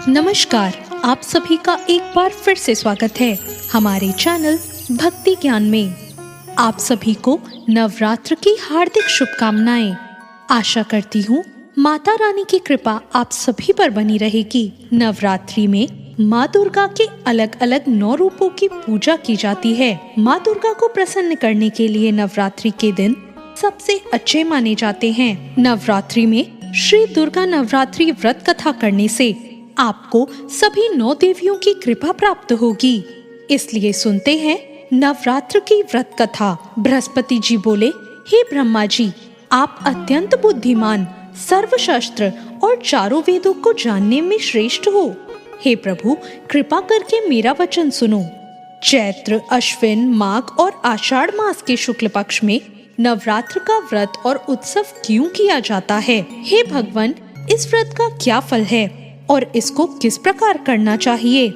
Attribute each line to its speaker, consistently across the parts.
Speaker 1: नमस्कार, आप सभी का एक बार फिर से स्वागत है हमारे चैनल भक्ति ज्ञान में। आप सभी को नवरात्र की हार्दिक शुभकामनाएं। आशा करती हूँ माता रानी की कृपा आप सभी पर बनी रहेगी। नवरात्रि में माँ दुर्गा के अलग अलग 9 रूपों की पूजा की जाती है। माँ दुर्गा को प्रसन्न करने के लिए नवरात्रि के दिन सबसे अच्छे माने जाते हैं। नवरात्रि में श्री दुर्गा नवरात्रि व्रत कथा करने से आपको सभी 9 देवियों की कृपा प्राप्त होगी। इसलिए सुनते हैं नवरात्र की व्रत कथा। बृहस्पति जी बोले, हे ब्रह्मा जी, आप अत्यंत बुद्धिमान, सर्वशास्त्र और चारों वेदों को जानने में श्रेष्ठ हो। हे प्रभु, कृपा करके मेरा वचन सुनो। चैत्र, अश्विन, माघ और आषाढ़ मास के शुक्ल पक्ष में नवरात्र का व्रत और उत्सव क्यों किया जाता है? हे भगवान, इस व्रत का क्या फल है और इसको किस प्रकार करना चाहिए?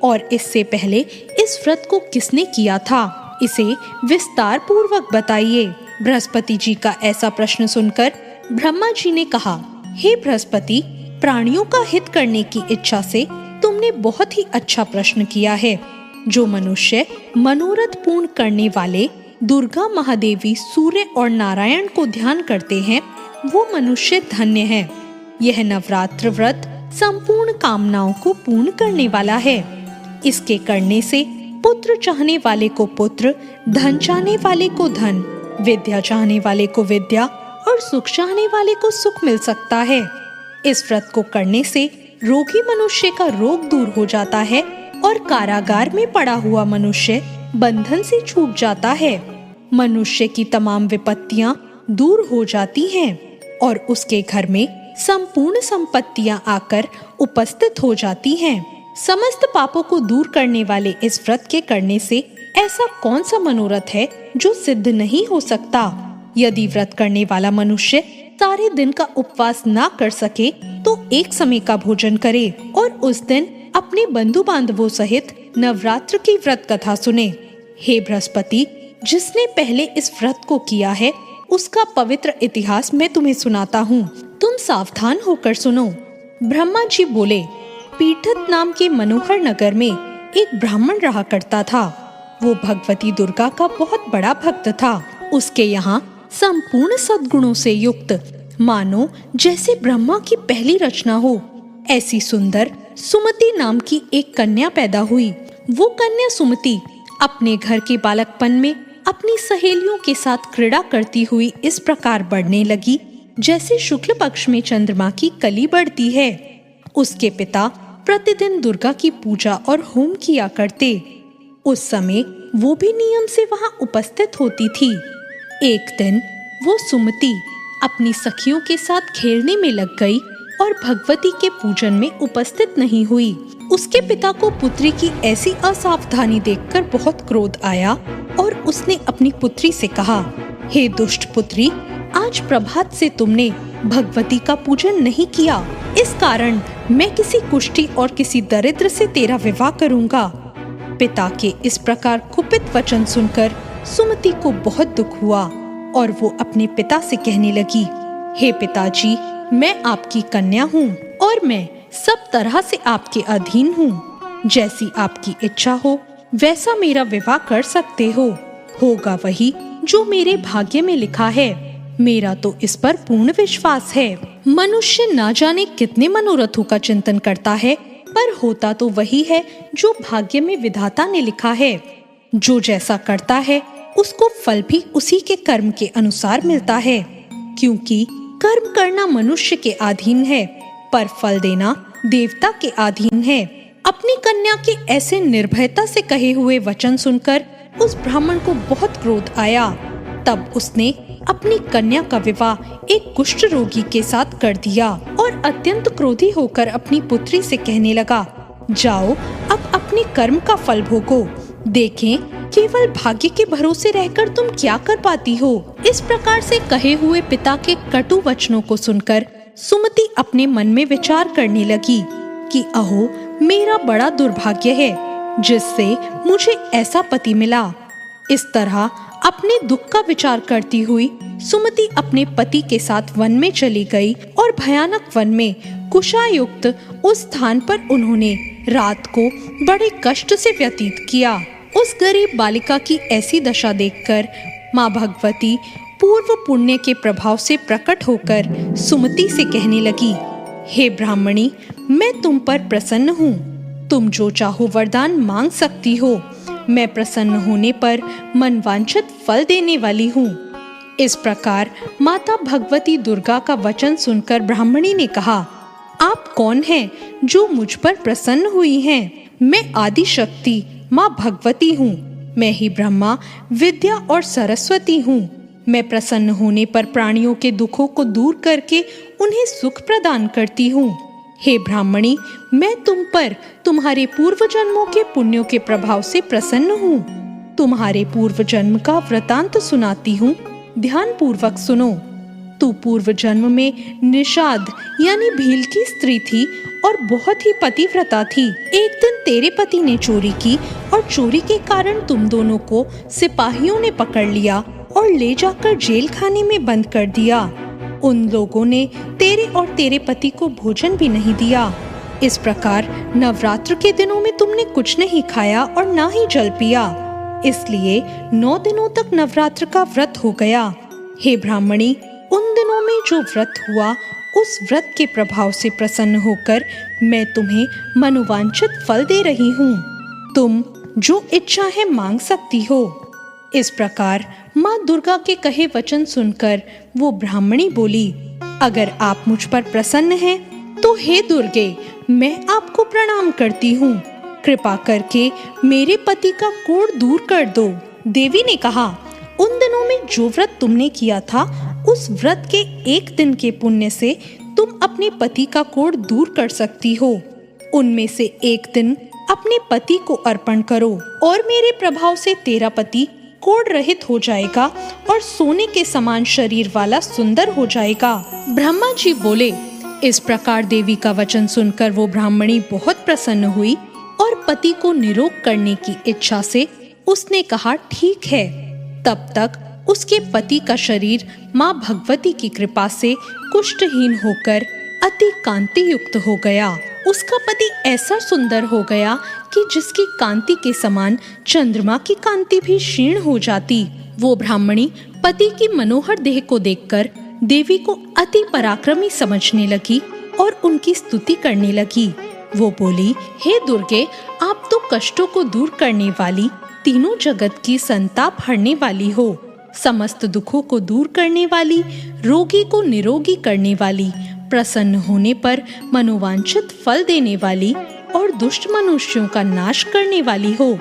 Speaker 1: और इससे पहले इस व्रत को किसने किया था? इसे विस्तार पूर्वक बताइए। बृहस्पति जी का ऐसा प्रश्न सुनकर ब्रह्मा जी ने कहा, हे बृहस्पति, प्राणियों का हित करने की इच्छा से तुमने बहुत ही अच्छा प्रश्न किया है। जो मनुष्य मनोरथ पूर्ण करने वाले दुर्गा महादेवी, सूर्य और नारायण को ध्यान करते हैं, वो मनुष्य धन्य है। यह नवरात्र व्रत संपूर्ण कामनाओं को पूर्ण करने वाला है। इसके करने से पुत्र चाहने वाले को पुत्र, धन चाहने वाले को धन, विद्या चाहने वाले को विद्या और सुख चाहने वाले को सुख मिल सकता है। इस व्रत को करने से रोगी मनुष्य का रोग दूर हो जाता है और कारागार में पड़ा हुआ मनुष्य बंधन से छूट जाता है। मनुष्य की तमाम विपत्तियां दूर हो जाती हैं और उसके घर में संपूर्ण संपत्तियां आकर उपस्थित हो जाती हैं। समस्त पापों को दूर करने वाले इस व्रत के करने से ऐसा कौन सा मनोरथ है जो सिद्ध नहीं हो सकता? यदि व्रत करने वाला मनुष्य सारे दिन का उपवास ना कर सके तो एक समय का भोजन करे और उस दिन अपने बंधु बांधवों सहित नवरात्र की व्रत कथा सुने। हे बृहस्पति, जिसने पहले इस व्रत को किया है उसका पवित्र इतिहास मैं तुम्हें सुनाता हूँ। तुम सावधान होकर सुनो। ब्रह्मा जी बोले, पीठत नाम के मनोहर नगर में एक ब्राह्मण रहा करता था। वो भगवती दुर्गा का बहुत बड़ा भक्त था। उसके यहाँ संपूर्ण सद्गुणों से युक्त, मानो जैसे ब्रह्मा की पहली रचना हो, ऐसी सुंदर सुमति नाम की एक कन्या पैदा हुई। वो कन्या सुमति अपने घर के बालकपन में अपनी सहेलियों के साथ क्रीड़ा करती हुई इस प्रकार बढ़ने लगी जैसे शुक्ल पक्ष में चंद्रमा की कली बढ़ती है। उसके पिता प्रतिदिन दुर्गा की पूजा और होम किया करते। उस समय वो भी नियम से वहां उपस्थित होती थी। एक दिन वो सुमति अपनी सखियों के साथ खेलने में लग गई और भगवती के पूजन में उपस्थित नहीं हुई। उसके पिता को पुत्री की ऐसी असावधानी देखकर बहुत क्रोध आया और उसने अपनी पुत्री से कहा, हे दुष्ट पुत्री, आज प्रभात से तुमने भगवती का पूजन नहीं किया। इस कारण मैं किसी कुष्ठी और किसी दरिद्र से तेरा विवाह करूंगा। पिता के इस प्रकार कुपित वचन सुनकर सुमति को बहुत दुख हुआ और वो अपने पिता से कहने लगी, हे पिताजी, मैं आपकी कन्या हूँ और मैं सब तरह से आपके अधीन हूँ। जैसी आपकी इच्छा हो वैसा मेरा विवाह कर सकते हो। होगा वही जो मेरे भाग्य में लिखा है। मेरा तो इस पर पूर्ण विश्वास है। मनुष्य ना जाने कितने मनोरथों का चिंतन करता है, पर होता तो वही है जो भाग्य में विधाता ने लिखा है। जो जैसा करता है उसको फल भी उसी के कर्म के अनुसार मिलता है, क्योंकि कर्म करना मनुष्य के अधीन है पर फल देना देवता के अधीन है। अपनी कन्या के ऐसे निर्भयता से कहे हुए वचन सुनकर उस ब्राह्मण को बहुत क्रोध आया। तब उसने अपनी कन्या का विवाह एक कुष्ठ रोगी के साथ कर दिया और अत्यंत क्रोधी होकर अपनी पुत्री से कहने लगा, जाओ अब अपने कर्म का फल भोगो। देखें केवल भाग्य के भरोसे रहकर तुम क्या कर पाती हो। इस प्रकार से कहे हुए पिता के कटु वचनों को सुनकर सुमति अपने मन में विचार करने लगी कि अहो, मेरा बड़ा दुर्भाग्य है जिससे मुझे ऐसा पति मिला। इस तरह अपने दुख का विचार करती हुई सुमति अपने पति के साथ वन में चली गई और और भयानक वन में कुशायुक्त उस स्थान पर उन्होंने रात को बड़े कष्ट से व्यतीत किया। उस गरीब बालिका की ऐसी दशा देखकर माँ भगवती पूर्व पुण्य के प्रभाव से प्रकट होकर सुमति से कहने लगी, हे ब्राह्मणी, मैं तुम पर प्रसन्न हूँ। तुम जो चाहो वरदान मांग सकती हो। मैं प्रसन्न होने पर मनवांछित फल देने वाली हूँ। इस प्रकार माता भगवती दुर्गा का वचन सुनकर ब्राह्मणी ने कहा, आप कौन हैं जो मुझ पर प्रसन्न हुई हैं? मैं आदि शक्ति माँ भगवती हूँ। मैं ही ब्रह्मा, विद्या और सरस्वती हूँ। मैं प्रसन्न होने पर प्राणियों के दुखों को दूर करके उन्हें सुख प्रदान करती हूँ। हे ब्राह्मणी, मैं तुम पर तुम्हारे पूर्व जन्मों के पुण्यों के प्रभाव से प्रसन्न हूँ। तुम्हारे पूर्व जन्म का वृतांत सुनाती हूँ, ध्यान पूर्वक सुनो। तू पूर्व जन्म में निषाद यानी भील की स्त्री थी और बहुत ही पतिव्रता थी। एक दिन तेरे पति ने चोरी की और चोरी के कारण तुम दोनों को सिपाहियों ने पकड़ लिया और ले जाकर जेल खाने में बंद कर दिया। उन लोगों ने तेरे और तेरे पति को भोजन भी नहीं दिया। इस प्रकार नवरात्र के दिनों में तुमने कुछ नहीं खाया और ना ही जल पिया। इसलिए 9 दिनों तक नवरात्र का व्रत हो गया। हे ब्राह्मणी, उन दिनों में जो व्रत हुआ, उस व्रत के प्रभाव से प्रसन्न होकर मैं तुम्हें मनोवांछित फल दे रही हूँ। तुम जो इच्छा है मांग सकती हो। इस प्रकार माँ दुर्गा के कहे वचन सुनकर वो ब्राह्मणी बोली, अगर आप मुझ पर प्रसन्न हैं, तो हे दुर्गे, मैं आपको प्रणाम करती हूँ। कृपा करके मेरे पति का कोढ़ दूर कर दो। देवी ने कहा, उन दिनों में जो व्रत तुमने किया था, उस व्रत के एक दिन के पुण्य से तुम अपने पति का कोढ़ दूर कर सकती हो। उनमें से एक दिन अपने पति को अर्पण करो और मेरे प्रभाव से तेरा पति कोढ़ रहित हो जाएगा और सोने के समान शरीर वाला सुंदर हो जाएगा। ब्रह्मा जी बोले। इस प्रकार देवी का वचन सुनकर वो ब्राह्मणी बहुत प्रसन्न हुई और पति को निरोग करने की इच्छा से उसने कहा, ठीक है। तब तक उसके पति का शरीर माँ भगवती की कृपा से कुष्ठहीन होकर अति कांति युक्त हो गया। उसका पति ऐसा सुंदर हो गया कि जिसकी कांति के समान चंद्रमा की कांति भी क्षीण हो जाती। वो ब्राह्मणी पति की मनोहर देह को देखकर देवी को अति पराक्रमी समझने लगी और उनकी स्तुति करने लगी। वो बोली, हे दुर्गे, आप तो कष्टों को दूर करने वाली, तीनों जगत की संताप हरने वाली हो, समस्त दुखों को दूर करने वाली, रोगी को निरोगी करने वाली, प्रसन्न होने पर मनोवांछित फल देने वाली और दुष्ट मनुष्यों का नाश करने वाली हो।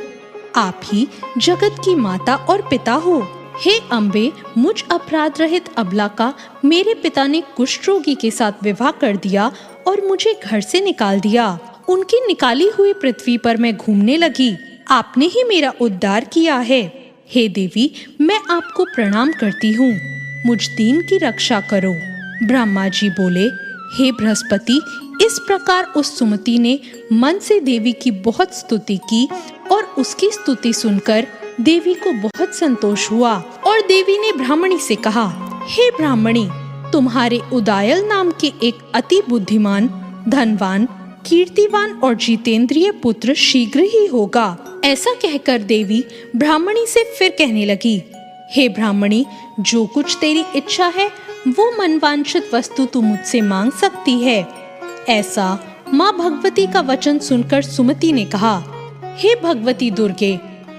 Speaker 1: आप ही जगत की माता और पिता हो। हे अम्बे, मुझ अपराध रहित अबला का मेरे पिता ने कुष्ठ रोगी के साथ विवाह कर दिया और मुझे घर से निकाल दिया। उनकी निकाली हुई पृथ्वी पर मैं घूमने लगी। आपने ही मेरा उद्धार किया है। हे देवी, मैं आपको प्रणाम करती हूँ। मुझ दीन की रक्षा करो। ब्रह्मा जी बोले, हे बृहस्पति, इस प्रकार उस सुमति ने मन से देवी की बहुत स्तुति की और उसकी स्तुति सुनकर देवी को बहुत संतोष हुआ और देवी ने ब्राह्मणी से कहा, हे ब्राह्मणी, तुम्हारे उदायल नाम के एक अति बुद्धिमान, धनवान, कीर्तिवान और जितेंद्रिय पुत्र शीघ्र ही होगा। ऐसा कहकर देवी ब्राह्मणी से फिर कहने लगी, हे ब्राह्मणी, जो कुछ तेरी इच्छा है वो मनवांछित वस्तु तू मुझसे मांग सकती है। ऐसा माँ भगवती का वचन सुनकर सुमति ने कहा, हे भगवती दुर्गे,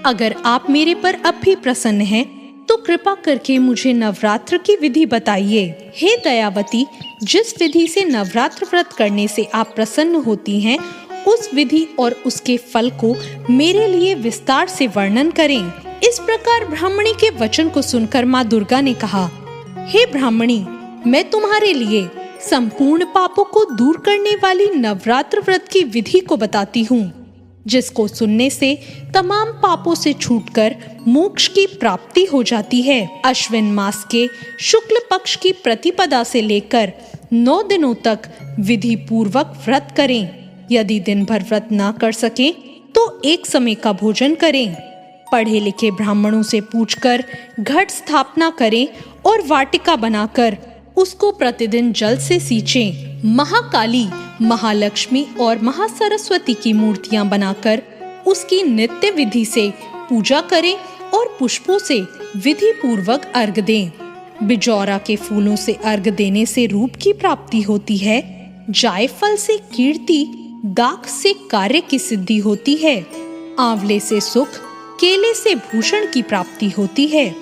Speaker 1: अगर आप मेरे पर अब भी प्रसन्न हैं, तो कृपा करके मुझे नवरात्र की विधि बताइए। हे दयावती, जिस विधि से नवरात्र व्रत करने से आप प्रसन्न होती हैं, उस विधि और उसके फल को मेरे लिए विस्तार से वर्णन करें। इस प्रकार ब्राह्मणी के वचन को सुनकर माँ दुर्गा ने कहा, हे ब्राह्मणी, मैं तुम्हारे लिए संपूर्ण पापों को दूर करने वाली नवरात्र व्रत की विधि को बताती हूँ, जिसको सुनने से तमाम पापों से छूटकर मोक्ष की प्राप्ति हो जाती है। अश्विन मास के शुक्ल पक्ष की प्रतिपदा से लेकर 9 दिनों तक विधि पूर्वक व्रत करें। यदि दिन भर व्रत ना कर सकें तो एक समय का भोजन करें। पढ़े लिखे ब्राह्मणों से पूछकर घट स्थापना करें और वाटिका बनाकर उसको प्रतिदिन जल से सींचें। महाकाली, महालक्ष्मी और महासरस्वती की मूर्तियां बनाकर उसकी नित्य विधि से पूजा करें और पुष्पों से विधि पूर्वक अर्घ दें। बिजौरा के फूलों से अर्घ देने से रूप की प्राप्ति होती है। जायफल से कीर्ति, दाख से कार्य की सिद्धि होती है। आंवले से सुख, केले से भूषण की प्राप्ति होती है।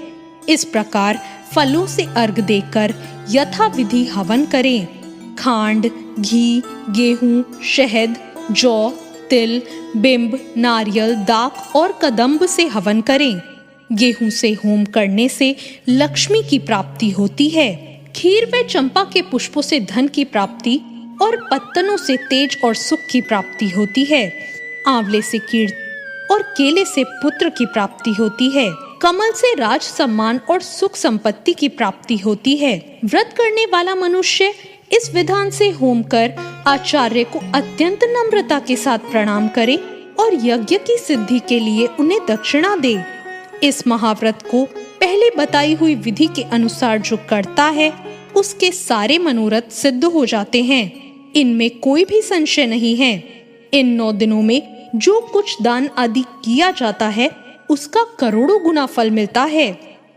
Speaker 1: इस प्रकार फलों से अर्घ देकर यथा विधि हवन करें। खांड, घी, गेहूं, शहद, जौ, तिल, बिंब, नारियल, दाख और कदम्ब से हवन करें। गेहूं से होम करने से लक्ष्मी की प्राप्ति होती है। खीर व चंपा के पुष्पों से धन की प्राप्ति और पत्तनों से तेज और सुख की प्राप्ति होती है। आंवले से कीर्ति और केले से पुत्र की प्राप्ति होती है। कमल से राज सम्मान और सुख संपत्ति की प्राप्ति होती है। व्रत करने वाला मनुष्य इस विधान से होम कर आचार्य को अत्यंत नम्रता के साथ प्रणाम करे और यज्ञ की सिद्धि के लिए उन्हें दक्षिणा दे। इस महाव्रत को पहले बताई हुई विधि के अनुसार जो करता है उसके सारे मनोरथ सिद्ध हो जाते हैं। इनमें कोई भी संशय नहीं है। इन 9 दिनों में जो कुछ दान आदि किया जाता है उसका करोड़ों गुना फल मिलता है।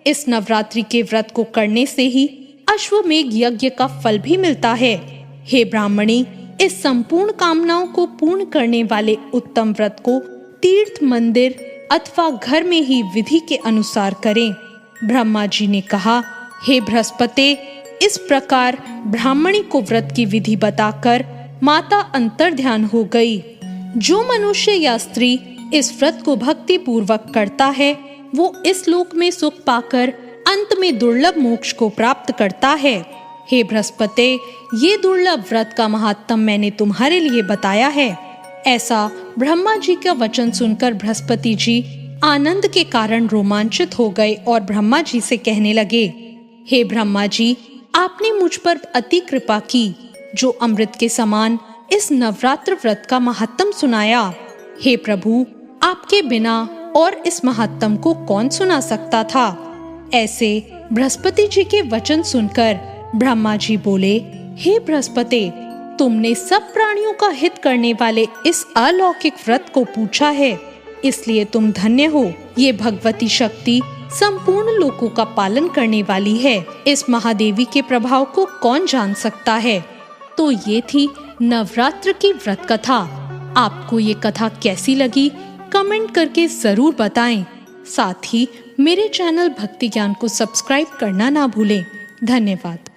Speaker 1: इस नवरात्रि के व्रत को करने से ही अश्वमेघ यज्ञ का फल भी मिलता है। हे ब्राह्मणी, इस संपूर्ण कामनाओं को पूर्ण करने वाले उत्तम व्रत को तीर्थ, मंदिर अथवा घर में ही विधि के अनुसार करें। ब्रह्मा जी ने कहा, हे बृहस्पति, इस प्रकार ब्राह्मणी को व्रत की विधि बताकर माता अंतर्ध्यान हो गई। जो मनुष्य या स्त्री इस व्रत को भक्ति पूर्वक करता है वो इस लोक में सुख पाकर अंत में दुर्लभ मोक्ष को प्राप्त करता है। हे बृहस्पति, ये दुर्लभ व्रत का महात्म मैंने तुम्हारे लिए बताया है। ऐसा ब्रह्मा जी का वचन सुनकर बृहस्पति जी आनंद के कारण रोमांचित हो गए और ब्रह्मा जी से कहने लगे, हे ब्रह्मा जी, आपने मुझ पर अति कृपा की जो अमृत के समान इस नवरात्र व्रत का महात्म सुनाया। हे प्रभु, आपके बिना और इस महात्म को कौन सुना सकता था। ऐसे बृहस्पति जी के वचन सुनकर ब्रह्मा जी बोले, हे बृहस्पति, तुमने सब प्राणियों का हित करने वाले इस अलौकिक व्रत को पूछा है, इसलिए तुम धन्य हो। ये भगवती शक्ति संपूर्ण लोकों का पालन करने वाली है। इस महादेवी के प्रभाव को कौन जान सकता है। तो ये थी नवरात्र की व्रत कथा। आपको ये कथा कैसी लगी कमेंट करके जरूर बताएं। साथ ही मेरे चैनल भक्ति ज्ञान को सब्सक्राइब करना ना भूलें। धन्यवाद।